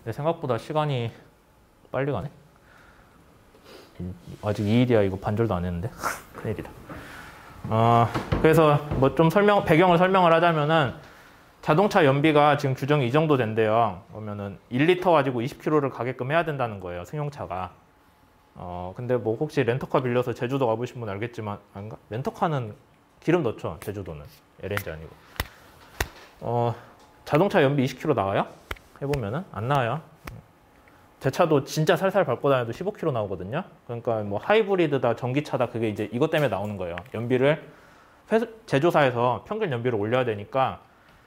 내 생각보다 시간이 빨리 가네. 아직 2일이야. 이거 반절도 안 했는데. 큰일이다. 그래서 뭐 좀 배경을 설명을 하자면은 자동차 연비가 지금 규정이 이 정도 된대요. 그러면은 1리터 가지고 20km를 가게끔 해야 된다는 거예요. 승용차가. 근데 뭐 혹시 렌터카 빌려서 제주도 가보신 분 알겠지만, 아닌가? 렌터카는 기름 넣죠. 제주도는. LNG 아니고. 자동차 연비 20km 나와요? 해보면은 안 나와요. 제 차도 진짜 살살 밟고 다녀도 15km 나오거든요. 그러니까 뭐 하이브리드다 전기차다 그게 이제 이것 때문에 나오는 거예요. 연비를 제조사에서 평균 연비를 올려야 되니까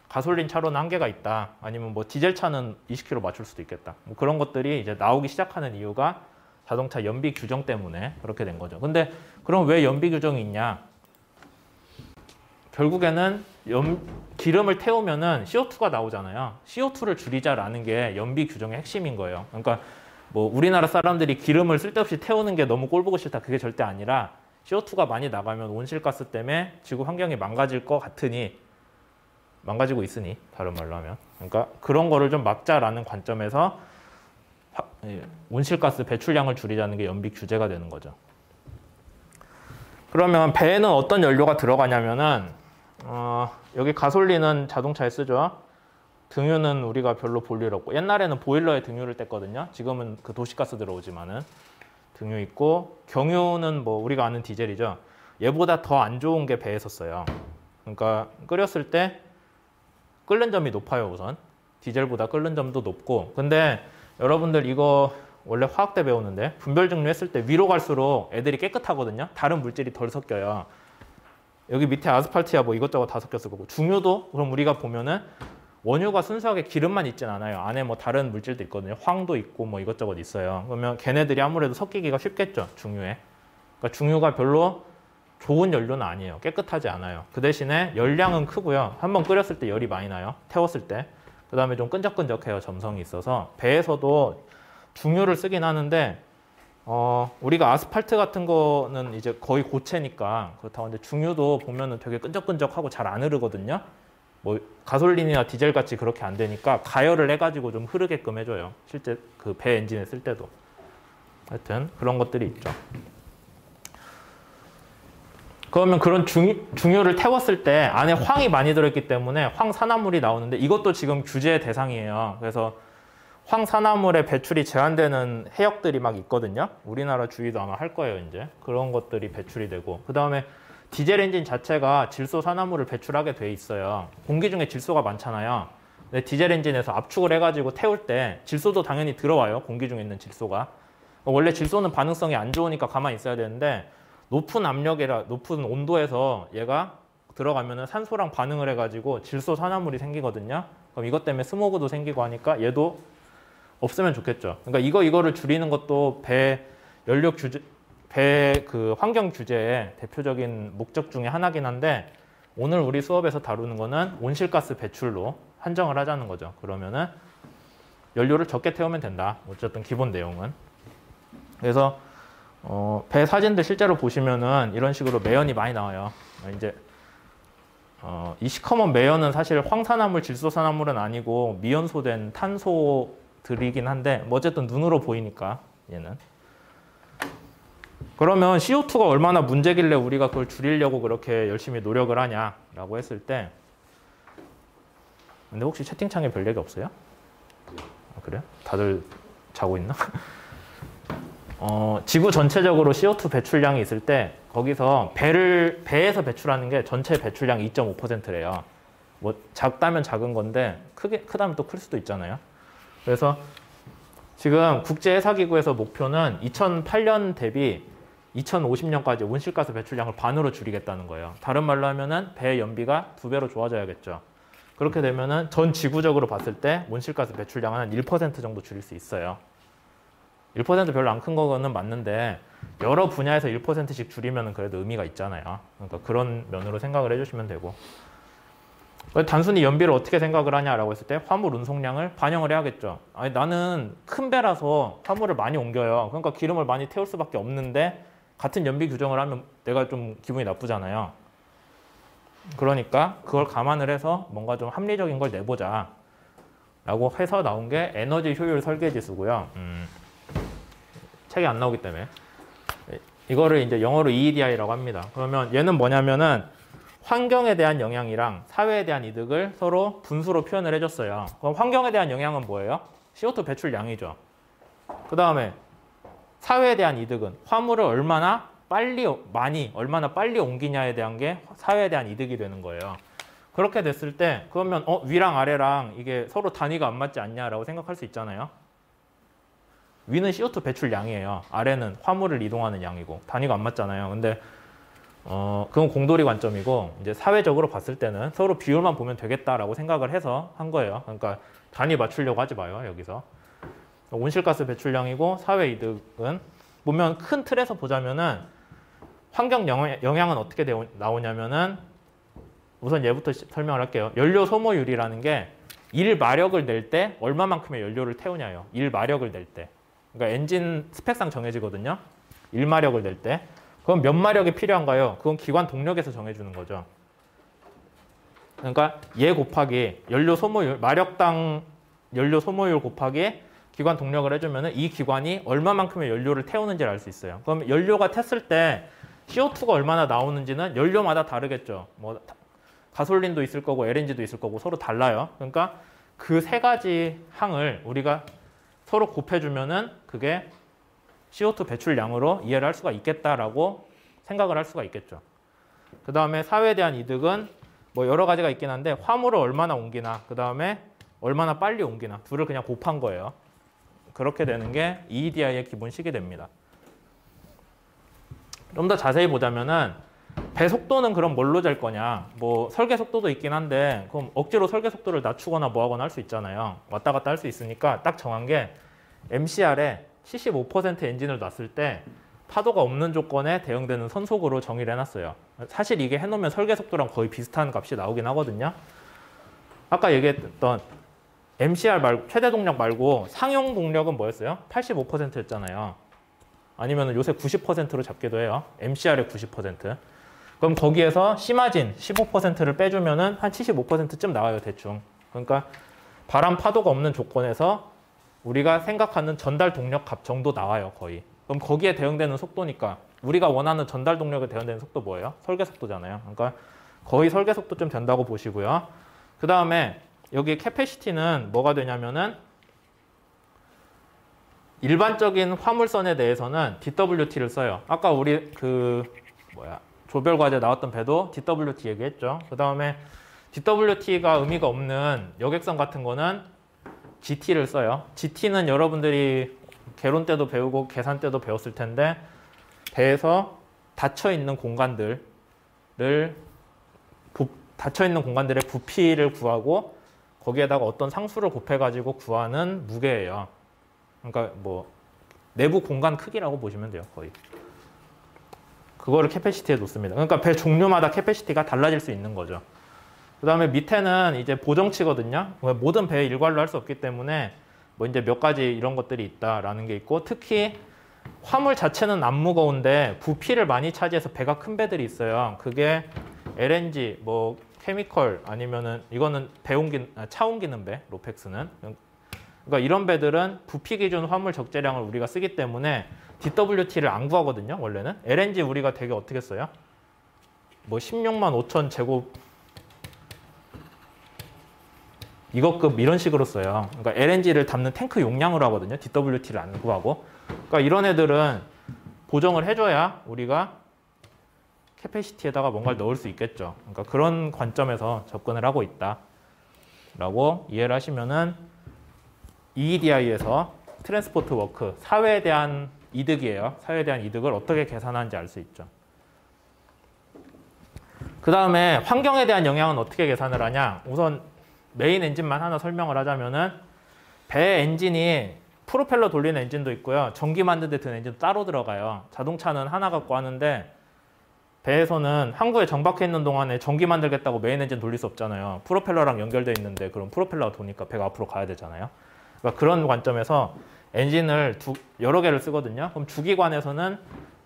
가솔린 차로는 한계가 있다. 아니면 뭐 디젤 차는 20km 맞출 수도 있겠다. 뭐 그런 것들이 이제 나오기 시작하는 이유가 자동차 연비 규정 때문에 그렇게 된 거죠. 근데 그럼 왜 연비 규정이 있냐? 결국에는 기름을 태우면은 CO2가 나오잖아요. CO2를 줄이자라는 게 연비 규정의 핵심인 거예요. 그러니까 뭐 우리나라 사람들이 기름을 쓸데없이 태우는 게 너무 꼴보기 싫다. 그게 절대 아니라 CO2가 많이 나가면 온실가스 때문에 지구 환경이 망가질 것 같으니 망가지고 있으니 다른 말로 하면 그러니까 그런 거를 좀 막자라는 관점에서 온실가스 배출량을 줄이자는 게 연비 규제가 되는 거죠. 그러면 배에는 어떤 연료가 들어가냐면은 여기 가솔린은 자동차에 쓰죠. 등유는 우리가 별로 볼 일 없고 옛날에는 보일러에 등유를 뗐거든요. 지금은 그 도시가스 들어오지만은 등유 있고 경유는 뭐 우리가 아는 디젤이죠. 얘보다 더 안 좋은 게 배에서 써요. 그러니까 끓였을 때 끓는 점이 높아요. 우선 디젤보다 끓는 점도 높고 근데 여러분들 이거 원래 화학대 배우는데 분별 증류했을 때 위로 갈수록 애들이 깨끗하거든요. 다른 물질이 덜 섞여요. 여기 밑에 아스팔트야 뭐 이것저것 다 섞였을 거고 중유도 그럼 우리가 보면은 원유가 순수하게 기름만 있진 않아요. 안에 뭐 다른 물질도 있거든요. 황도 있고 뭐 이것저것 있어요. 그러면 걔네들이 아무래도 섞이기가 쉽겠죠. 중유에. 그러니까 중유가 별로 좋은 연료는 아니에요. 깨끗하지 않아요. 그 대신에 열량은 크고요. 한번 끓였을 때 열이 많이 나요. 태웠을 때. 그 다음에 좀 끈적끈적해요. 점성이 있어서. 배에서도 중유를 쓰긴 하는데 우리가 아스팔트 같은 거는 이제 거의 고체니까 그렇다고 하는데 중유도 보면은 되게 끈적끈적하고 잘 안 흐르거든요. 뭐 가솔린이나 디젤 같이 그렇게 안 되니까 가열을 해가지고 좀 흐르게끔 해줘요. 실제 그 배 엔진에 쓸 때도. 하여튼 그런 것들이 있죠. 그러면 그런 중유를 태웠을 때 안에 황이 많이 들어있기 때문에 황산화물이 나오는데 이것도 지금 규제 대상이에요. 그래서 황산화물의 배출이 제한되는 해역들이 막 있거든요. 우리나라 주위도 아마 할 거예요, 이제. 그런 것들이 배출이 되고. 그 다음에 디젤 엔진 자체가 질소 산화물을 배출하게 돼 있어요. 공기 중에 질소가 많잖아요. 근데 디젤 엔진에서 압축을 해가지고 태울 때 질소도 당연히 들어와요. 공기 중에 있는 질소가. 원래 질소는 반응성이 안 좋으니까 가만히 있어야 되는데 높은 압력이라 높은 온도에서 얘가 들어가면은 산소랑 반응을 해가지고 질소 산화물이 생기거든요. 그럼 이것 때문에 스모그도 생기고 하니까 얘도 없으면 좋겠죠. 그러니까 이거를 줄이는 것도 배 연료 규제, 배 그 환경 규제의 대표적인 목적 중에 하나긴 한데 오늘 우리 수업에서 다루는 거는 온실가스 배출로 한정을 하자는 거죠. 그러면은 연료를 적게 태우면 된다. 어쨌든 기본 내용은. 그래서 배 사진들 실제로 보시면은 이런 식으로 매연이 많이 나와요. 이제 이 시커먼 매연은 사실 황산화물, 질소산화물은 아니고 미연소된 탄소들이긴 한데 뭐 어쨌든 눈으로 보이니까 얘는. 그러면 CO2가 얼마나 문제길래 우리가 그걸 줄이려고 그렇게 열심히 노력을 하냐라고 했을 때 근데 혹시 채팅창에 별 얘기 없어요? 아, 그래요? 다들 자고 있나? 지구 전체적으로 CO2 배출량이 있을 때 거기서 배에서 배출하는 게 전체 배출량 2.5%래요. 뭐 작다면 작은 건데 크다면 또 클 수도 있잖아요. 그래서 지금 국제해사기구에서 목표는 2008년 대비 2050년까지 온실가스 배출량을 반으로 줄이겠다는 거예요. 다른 말로 하면은 배 연비가 2배로 좋아져야겠죠. 그렇게 되면은 전 지구적으로 봤을 때 온실가스 배출량은 한 1% 정도 줄일 수 있어요. 1% 별로 안 큰 거는 맞는데 여러 분야에서 1%씩 줄이면 그래도 의미가 있잖아요. 그러니까 그런 면으로 생각을 해주시면 되고 단순히 연비를 어떻게 생각을 하냐라고 했을 때 화물 운송량을 반영을 해야겠죠. 아니 나는 큰 배라서 화물을 많이 옮겨요. 그러니까 기름을 많이 태울 수밖에 없는데 같은 연비 규정을 하면 내가 좀 기분이 나쁘잖아요. 그러니까 그걸 감안을 해서 뭔가 좀 합리적인 걸 내보자. 라고 해서 나온 게 에너지 효율 설계 지수고요. 책이 안 나오기 때문에. 이거를 이제 영어로 EEDI라고 합니다. 그러면 얘는 뭐냐면은 환경에 대한 영향이랑 사회에 대한 이득을 서로 분수로 표현을 해줬어요. 그럼 환경에 대한 영향은 뭐예요? CO2 배출량이죠. 그 다음에 사회에 대한 이득은 화물을 얼마나 빨리 옮기냐에 대한 게 사회에 대한 이득이 되는 거예요. 그렇게 됐을 때 그러면 위랑 아래랑 이게 서로 단위가 안 맞지 않냐라고 생각할 수 있잖아요. 위는 CO2 배출량이에요. 아래는 화물을 이동하는 양이고 단위가 안 맞잖아요. 근데 그건 공돌이 관점이고 이제 사회적으로 봤을 때는 서로 비율만 보면 되겠다라고 생각을 해서 한 거예요. 그러니까 단위 맞추려고 하지 마요. 여기서 온실가스 배출량이고 사회 이득은 보면 큰 틀에서 보자면은 환경 영향은 어떻게 나오냐면은 우선 얘부터 설명을 할게요. 연료 소모율이라는 게 1마력을 낼 때 얼마만큼의 연료를 태우냐요. 1마력을 낼 때. 그러니까 엔진 스펙상 정해지거든요. 1마력을 낼 때. 그럼 몇 마력이 필요한가요? 그건 기관 동력에서 정해주는 거죠. 그러니까 얘 곱하기 연료 소모율, 마력당 연료 소모율 곱하기 기관 동력을 해주면 이 기관이 얼마만큼의 연료를 태우는지를 알 수 있어요. 그럼 연료가 탔을 때 CO2가 얼마나 나오는지는 연료마다 다르겠죠. 뭐 가솔린도 있을 거고 LNG도 있을 거고 서로 달라요. 그러니까 그 세 가지 항을 우리가 서로 곱해주면은 그게 CO2 배출량으로 이해를 할 수가 있겠다라고 생각을 할 수가 있겠죠. 그 다음에 사회에 대한 이득은 뭐 여러 가지가 있긴 한데 화물을 얼마나 옮기나 그 다음에 얼마나 빨리 옮기나 둘을 그냥 곱한 거예요. 그렇게 되는 게 EEDI의 기본식이 됩니다. 좀 더 자세히 보자면은 배 속도는 그럼 뭘로 잴 거냐? 뭐 설계 속도도 있긴 한데 그럼 억지로 설계 속도를 낮추거나 뭐하거나 할 수 있잖아요. 왔다 갔다 할 수 있으니까 딱 정한 게 MCR에 75% 엔진을 놨을 때 파도가 없는 조건에 대응되는 선속으로 정의를 해놨어요. 사실 이게 해놓으면 설계 속도랑 거의 비슷한 값이 나오긴 하거든요. 아까 얘기했던 MCR 말고 최대 동력 말고 상용 동력은 뭐였어요? 85%였잖아요. 아니면 요새 90%로 잡기도 해요. MCR의 90%. 그럼 거기에서 C마진 15%를 빼주면은 한 75%쯤 나와요, 대충. 그러니까 바람 파도가 없는 조건에서 우리가 생각하는 전달 동력 값 정도 나와요, 거의. 그럼 거기에 대응되는 속도니까 우리가 원하는 전달 동력에 대응되는 속도 뭐예요? 설계 속도잖아요. 그러니까 거의 설계 속도쯤 된다고 보시고요. 그 다음에 여기 캐패시티는 뭐가 되냐면은 일반적인 화물선에 대해서는 DWT를 써요. 아까 우리 조별 과제 나왔던 배도 DWT 얘기했죠. 그 다음에 DWT가 의미가 없는 여객선 같은 거는 GT를 써요. GT는 여러분들이 개론 때도 배우고 계산 때도 배웠을 텐데 배에서 닫혀있는 공간들의 부피를 구하고 거기에다가 어떤 상수를 곱해가지고 구하는 무게예요. 그러니까 뭐 내부 공간 크기라고 보시면 돼요, 거의. 그거를 캐패시티에 놓습니다. 그러니까 배 종류마다 캐패시티가 달라질 수 있는 거죠. 그 다음에 밑에는 이제 보정치거든요. 모든 배에 일괄로 할 수 없기 때문에 뭐 이제 몇 가지 이런 것들이 있다라는 게 있고 특히 화물 자체는 안 무거운데 부피를 많이 차지해서 배가 큰 배들이 있어요. 그게 LNG, 뭐 케미컬 아니면은 이거는 차 옮기는 배, 로펙스는. 그러니까 이런 배들은 부피 기준 화물 적재량을 우리가 쓰기 때문에 DWT를 안 구하거든요, 원래는. LNG 우리가 되게 어떻게 써요? 뭐 16만 5천 제곱 이거급 이런 식으로 써요. 그러니까 LNG를 담는 탱크 용량으로 하거든요. DWT를 안 구하고. 그러니까 이런 애들은 보정을 해줘야 우리가 캐패시티에다가 뭔가를 넣을 수 있겠죠. 그러니까 그런 관점에서 접근을 하고 있다라고 이해를 하시면은 EEDI에서 트랜스포트 워크, 사회에 대한 이득이에요. 사회에 대한 이득을 어떻게 계산하는지 알 수 있죠. 그 다음에 환경에 대한 영향은 어떻게 계산을 하냐. 우선 메인 엔진만 하나 설명을 하자면은 배 엔진이 프로펠러 돌리는 엔진도 있고요. 전기 만드는 데 드는 엔진도 따로 들어가요. 자동차는 하나 갖고 하는데 배에서는 항구에 정박해 있는 동안에 전기 만들겠다고 메인 엔진 돌릴 수 없잖아요. 프로펠러랑 연결되어 있는데 그럼 프로펠러가 도니까 배가 앞으로 가야 되잖아요. 그러니까 그런 관점에서 엔진을 여러 개를 쓰거든요. 그럼 주기관에서는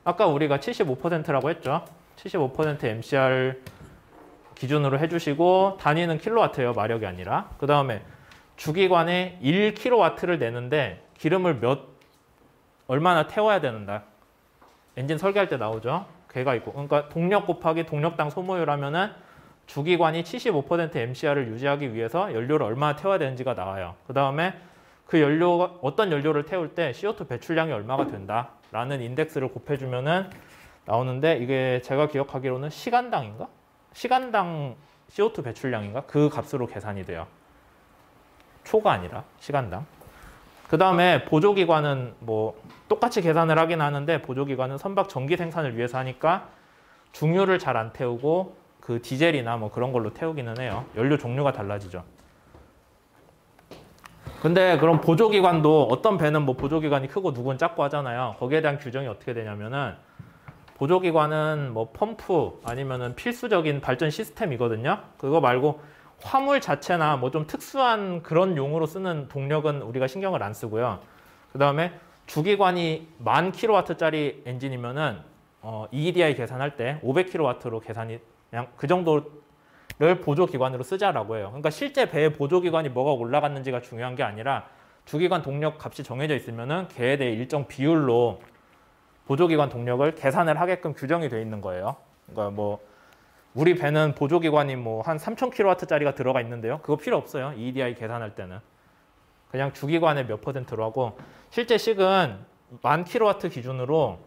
아까 우리가 75%라고 했죠. 75% MCR 기준으로 해주시고 단위는 킬로와트예요. 마력이 아니라. 그 다음에 주기관에 1kW를 내는데 기름을 얼마나 태워야 되는다. 엔진 설계할 때 나오죠. 걔가 있고. 그러니까 동력 곱하기 동력당 소모율 하면은 주기관이 75% MCR을 유지하기 위해서 연료를 얼마나 태워야 되는지가 나와요. 그 다음에 그 연료가 어떤 연료를 태울 때 CO2 배출량이 얼마가 된다라는 인덱스를 곱해주면은 나오는데 이게 제가 기억하기로는 시간당인가? 시간당 CO2 배출량인가? 그 값으로 계산이 돼요. 초가 아니라 시간당. 그 다음에 보조기관은 뭐 똑같이 계산을 하긴 하는데 보조기관은 선박 전기 생산을 위해서 하니까 중유를 잘 안 태우고 그 디젤이나 뭐 그런 걸로 태우기는 해요. 연료 종류가 달라지죠. 근데 그럼 보조기관도 어떤 배는 뭐 보조기관이 크고 누군 작고 하잖아요. 거기에 대한 규정이 어떻게 되냐면은 보조기관은 뭐 펌프 아니면은 필수적인 발전 시스템이거든요. 그거 말고 화물 자체나 뭐 좀 특수한 그런 용으로 쓰는 동력은 우리가 신경을 안 쓰고요. 그 다음에 주기관이 10,000kW짜리 엔진이면은 EEDI 계산할 때 500kW로 계산이 그냥 그 정도를 보조기관으로 쓰자라고 해요. 그러니까 실제 배의 보조기관이 뭐가 올라갔는지가 중요한 게 아니라 주기관 동력 값이 정해져 있으면은 걔에 대해 일정 비율로 보조기관 동력을 계산을 하게끔 규정이 되어 있는 거예요. 그러니까 뭐 우리 배는 보조기관이 뭐 한 3,000kW짜리가 들어가 있는데요. 그거 필요 없어요. EEDI 계산할 때는. 그냥 주기관의 몇 %로 하고 실제 식은 10,000kW 기준으로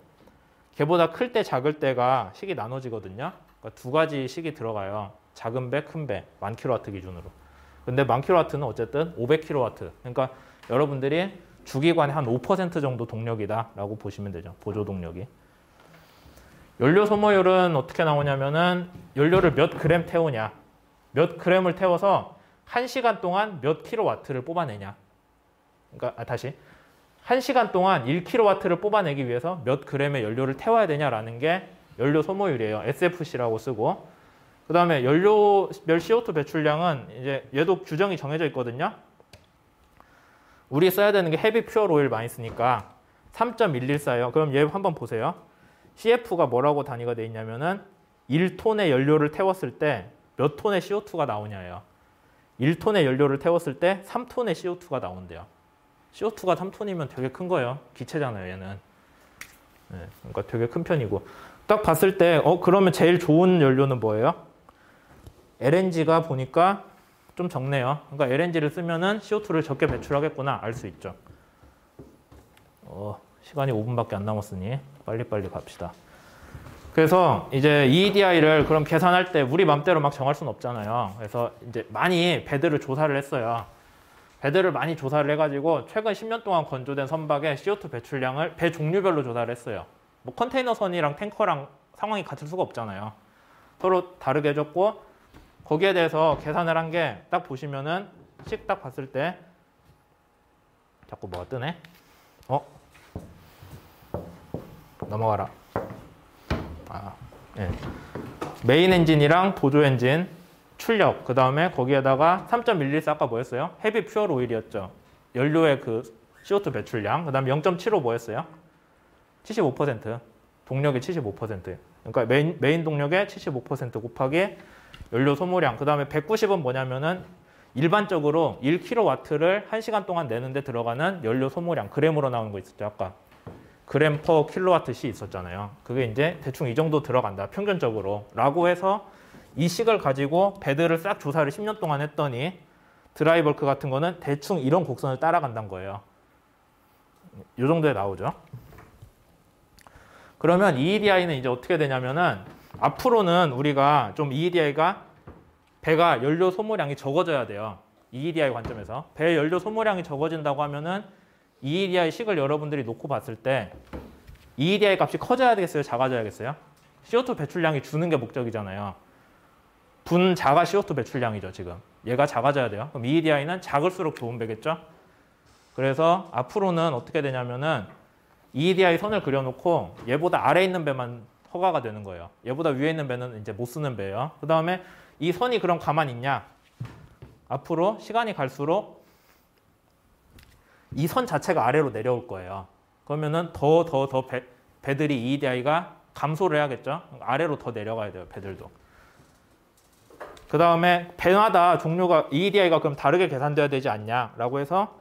걔보다 클 때 작을 때가 식이 나눠지거든요. 그러니까 두 가지 식이 들어가요. 작은 배, 큰 배, 10,000kW 기준으로. 근데 10,000kW는 어쨌든 500kW. 그러니까 여러분들이 주기관의 한 5% 정도 동력이다라고 보시면 되죠. 보조 동력이. 연료 소모율은 어떻게 나오냐면은 연료를 몇 그램 태우냐. 몇 그램을 태워서 1시간 동안 몇 킬로와트를 뽑아내냐. 그러니까 다시 1시간 동안 1kW를 뽑아내기 위해서 몇 그램의 연료를 태워야 되냐라는 게 연료 소모율이에요. SFC라고 쓰고. 그 다음에 연료별 CO2 배출량은 이제 얘도 규정이 정해져 있거든요. 우리 써야 되는 게 헤비 퓨얼 오일 많이 쓰니까 3.114예요. 그럼 얘 한번 보세요. CF가 뭐라고 단위가 돼 있냐면은 1톤의 연료를 태웠을 때 몇 톤의 CO2가 나오냐예요. 1톤의 연료를 태웠을 때 3톤의 CO2가 나온대요. CO2가 3톤이면 되게 큰 거예요. 기체잖아요, 얘는. 네, 그러니까 되게 큰 편이고. 딱 봤을 때 그러면 제일 좋은 연료는 뭐예요? LNG가 보니까 좀 적네요. 그러니까 LNG를 쓰면은 CO2를 적게 배출하겠구나 알 수 있죠. 시간이 5분밖에 안 남았으니 빨리빨리 갑시다. 그래서 이제 EEDI를 그럼 계산할 때 우리 맘대로 막 정할 수는 없잖아요. 그래서 이제 많이 배들을 조사를 했어요. 배들을 많이 조사를 해가지고 최근 10년 동안 건조된 선박의 CO2 배출량을 배 종류별로 조사를 했어요. 뭐 컨테이너선이랑 탱커랑 상황이 같을 수가 없잖아요. 서로 다르게 해줬고 거기에 대해서 계산을 한 게 딱 보시면은 식 딱 봤을 때 자꾸 뭐가 뜨네? 넘어가라. 네. 메인 엔진이랑 보조 엔진, 출력, 그 다음에 거기에다가 3.114 아까 뭐였어요? 헤비 퓨얼 오일이었죠. 연료의 그 CO2 배출량. 그 다음에 0.75 뭐였어요? 75%. 동력의 75%. 그러니까 메인 동력의 75% 곱하기 연료 소모량. 그 다음에 190은 뭐냐면은 일반적으로 1kW를 1시간 동안 내는데 들어가는 연료 소모량. 그램으로 나오는 거 있었죠, 아까. 그램 퍼 킬로와트시 있었잖아요. 그게 이제 대충 이 정도 들어간다. 평균적으로. 라고 해서 이 식을 가지고 배들을 싹 조사를 10년 동안 했더니 드라이버크 같은 거는 대충 이런 곡선을 따라간다는 거예요. 이 정도에 나오죠. 그러면 EEDI는 이제 어떻게 되냐면은 앞으로는 우리가 좀 EEDI가 배가 연료 소모량이 적어져야 돼요. EEDI 관점에서. 배의 연료 소모량이 적어진다고 하면은 EEDI 식을 여러분들이 놓고 봤을 때 EEDI 값이 커져야 되겠어요? 작아져야겠어요? CO2 배출량이 주는 게 목적이잖아요. 분자가 CO2 배출량이죠, 지금. 얘가 작아져야 돼요. 그럼 EEDI는 작을수록 좋은 배겠죠? 그래서 앞으로는 어떻게 되냐면은 EEDI 선을 그려놓고 얘보다 아래에 있는 배만 허가가 되는 거예요. 얘보다 위에 있는 배는 이제 못 쓰는 배예요. 그 다음에 이 선이 그럼 가만히 있냐? 앞으로 시간이 갈수록 이 선 자체가 아래로 내려올 거예요. 그러면은 더 배들이 EEDI가 감소를 해야겠죠? 아래로 더 내려가야 돼요, 배들도. 그 다음에 배마다 종류가 EEDI가 그럼 다르게 계산돼야 되지 않냐라고 해서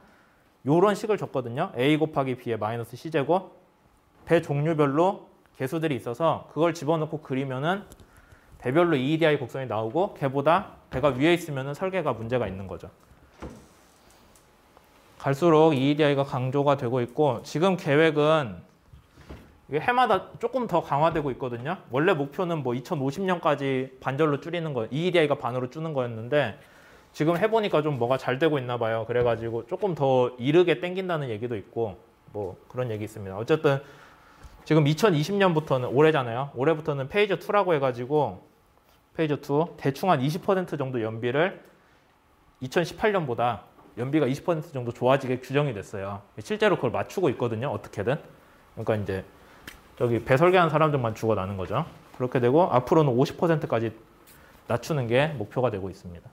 요런 식을 줬거든요. A 곱하기 B의 마이너스 C제곱. 배 종류별로 개수들이 있어서 그걸 집어넣고 그리면은 배별로 EEDI 곡선이 나오고 걔보다 배가 위에 있으면은 설계가 문제가 있는 거죠. 갈수록 EEDI가 강조가 되고 있고 지금 계획은 이게 해마다 조금 더 강화되고 있거든요. 원래 목표는 뭐 2050년까지 반절로 줄이는 거, EEDI가 반으로 줄는 거였는데 지금 해보니까 좀 뭐가 잘 되고 있나 봐요. 그래가지고 조금 더 이르게 땡긴다는 얘기도 있고 뭐 그런 얘기 있습니다. 어쨌든 지금 2020년부터는 올해잖아요. 올해부터는 페이저 2라고 해가지고 페이저 2 대충 한 20% 정도 연비를 2018년보다 연비가 20% 정도 좋아지게 규정이 됐어요. 실제로 그걸 맞추고 있거든요. 어떻게든. 그러니까 이제 저기 배 설계하는 사람들만 죽어나는 거죠. 그렇게 되고 앞으로는 50%까지 낮추는 게 목표가 되고 있습니다.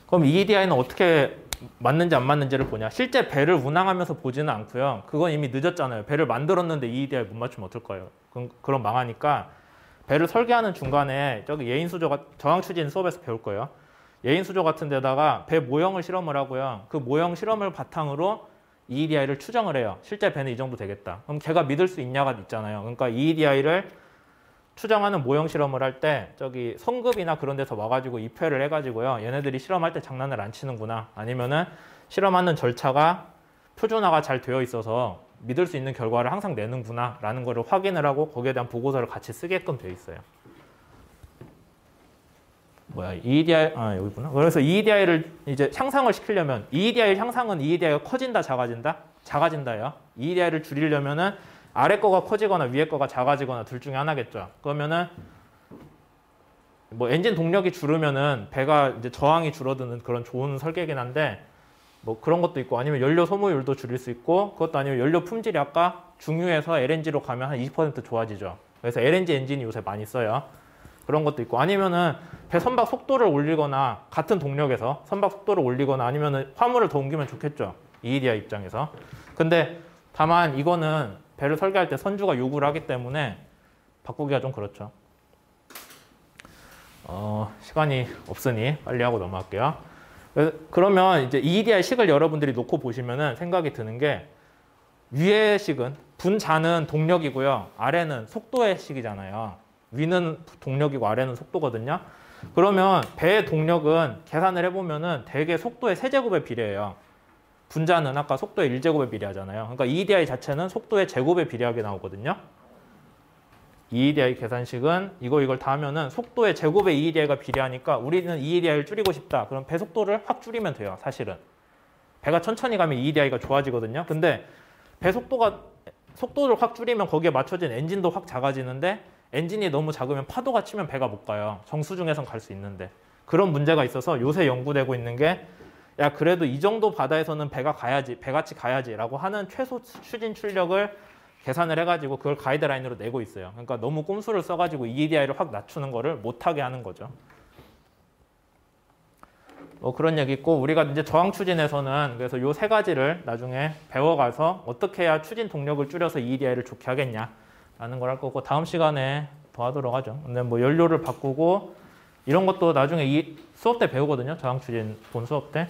그럼 EEDI는 어떻게 맞는지 안 맞는지를 보냐. 실제 배를 운항하면서 보지는 않고요. 그건 이미 늦었잖아요. 배를 만들었는데 EEDI 못 맞추면 어떨 거예요. 그럼 망하니까 배를 설계하는 중간에 저기 예인수조, 저항추진 수업에서 배울 거예요. 예인수조 같은 데다가 배 모형을 실험을 하고요. 그 모형 실험을 바탕으로 EEDI를 추정을 해요. 실제 배는 이 정도 되겠다. 그럼 걔가 믿을 수 있냐가 있잖아요. 그러니까 EEDI를 추정하는 모형 실험을 할 때 저기 성급이나 그런 데서 와가지고 입회를 해가지고요. 얘네들이 실험할 때 장난을 안 치는구나. 아니면은 실험하는 절차가 표준화가 잘 되어 있어서 믿을 수 있는 결과를 항상 내는구나 라는 거를 확인을 하고 거기에 대한 보고서를 같이 쓰게끔 되어 있어요. 뭐야, EEDI, 여기구나. 그래서 EEDI를 이제 향상을 시키려면, EEDI 향상은 EEDI가 커진다, 작아진다? 작아진다예요. EEDI를 줄이려면은 아래 거가 커지거나 위에 거가 작아지거나 둘 중에 하나겠죠. 그러면은 뭐 엔진 동력이 줄으면은 배가 이제 저항이 줄어드는 그런 좋은 설계긴 한데 뭐 그런 것도 있고 아니면 연료 소모율도 줄일 수 있고 그것도 아니면 연료 품질이 아까 중유에서 LNG로 가면 한 20% 좋아지죠. 그래서 LNG 엔진이 요새 많이 써요. 그런 것도 있고 아니면은 배 선박 속도를 올리거나 같은 동력에서 선박 속도를 올리거나 아니면은 화물을 더 옮기면 좋겠죠. EEDI 입장에서. 근데 다만 이거는 배를 설계할 때 선주가 요구를 하기 때문에 바꾸기가 좀 그렇죠. 시간이 없으니 빨리 하고 넘어갈게요. 그러면 이제 EEDI 식을 여러분들이 놓고 보시면은 생각이 드는 게 위의 식은 분자는 동력이고요. 아래는 속도의 식이잖아요. 위는 동력이고 아래는 속도거든요. 그러면 배의 동력은 계산을 해보면은 대개 속도의 세제곱에 비례해요. 분자는 아까 속도의 1제곱에 비례하잖아요. 그러니까 EEDI 자체는 속도의 제곱에 비례하게 나오거든요. EEDI 계산식은 이걸 다 하면은 속도의 제곱에 EEDI가 비례하니까 우리는 EEDI를 줄이고 싶다. 그럼 배 속도를 확 줄이면 돼요. 사실은. 배가 천천히 가면 EEDI가 좋아지거든요. 근데 배 속도를 확 줄이면 거기에 맞춰진 엔진도 확 작아지는데 엔진이 너무 작으면 파도가 치면 배가 못 가요. 정수중에선 갈 수 있는데. 그런 문제가 있어서 요새 연구되고 있는 게 야 그래도 이 정도 바다에서는 배가 가야지, 배같이 가야지 라고 하는 최소 추진 출력을 계산을 해가지고 그걸 가이드라인으로 내고 있어요. 그러니까 너무 꼼수를 써가지고 EEDI를 확 낮추는 거를 못하게 하는 거죠. 뭐 그런 얘기 있고 우리가 이제 저항 추진에서는 그래서 요 세 가지를 나중에 배워가서 어떻게 해야 추진 동력을 줄여서 EEDI를 좋게 하겠냐 라는 걸 할 거고 다음 시간에 더 하도록 하죠. 근데 뭐 연료를 바꾸고 이런 것도 나중에 수업 때 배우거든요. 저항 추진 본 수업 때.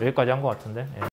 여기까지 한 것 같은데. 예.